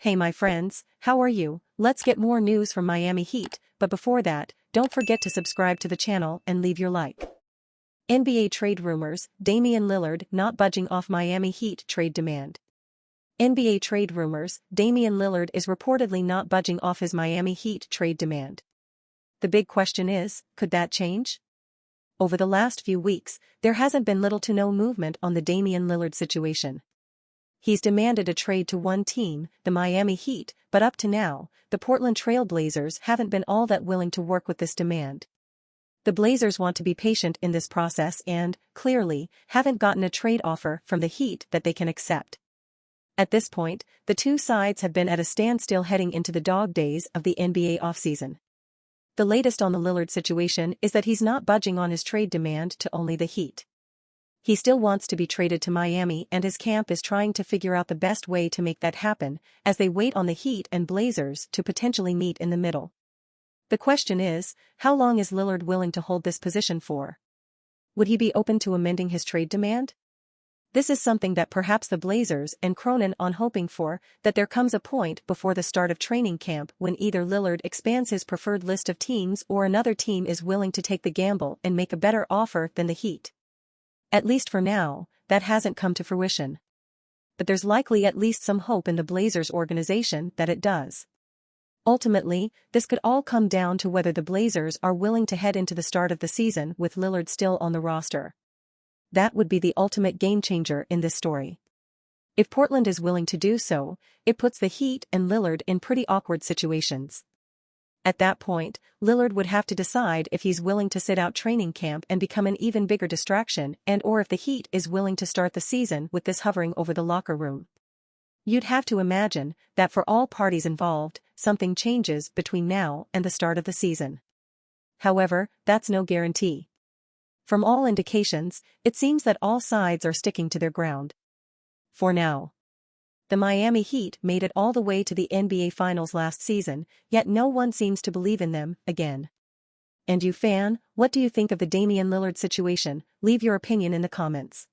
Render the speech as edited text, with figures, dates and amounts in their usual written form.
Hey my friends, how are you? Let's get more news from Miami Heat, but before that, don't forget to subscribe to the channel and leave your like. NBA trade rumors, Damian Lillard not budging off Miami Heat trade demand. NBA trade rumors, Damian Lillard is reportedly not budging off his Miami Heat trade demand. The big question is, could that change? Over the last few weeks, there hasn't been little to no movement on the Damian Lillard situation. He's demanded a trade to one team, the Miami Heat, but up to now, the Portland Trail Blazers haven't been all that willing to work with this demand. The Blazers want to be patient in this process and, clearly, haven't gotten a trade offer from the Heat that they can accept. At this point, the two sides have been at a standstill heading into the dog days of the NBA offseason. The latest on the Lillard situation is that he's not budging on his trade demand to only the Heat. He still wants to be traded to Miami and his camp is trying to figure out the best way to make that happen as they wait on the Heat and Blazers to potentially meet in the middle. The question is, how long is Lillard willing to hold this position for? Would he be open to amending his trade demand? This is something that perhaps the Blazers and Cronin are hoping for, that there comes a point before the start of training camp when either Lillard expands his preferred list of teams or another team is willing to take the gamble and make a better offer than the Heat. At least for now, that hasn't come to fruition. But there's likely at least some hope in the Blazers organization that it does. Ultimately, this could all come down to whether the Blazers are willing to head into the start of the season with Lillard still on the roster. That would be the ultimate game changer in this story. If Portland is willing to do so, it puts the Heat and Lillard in pretty awkward situations. At that point, Lillard would have to decide if he's willing to sit out training camp and become an even bigger distraction or if the Heat is willing to start the season with this hovering over the locker room. You'd have to imagine that for all parties involved, something changes between now and the start of the season. However, that's no guarantee. From all indications, it seems that all sides are sticking to their ground. For now. The Miami Heat made it all the way to the NBA Finals last season, yet no one seems to believe in them again. And you fan, what do you think of the Damian Lillard situation? Leave your opinion in the comments.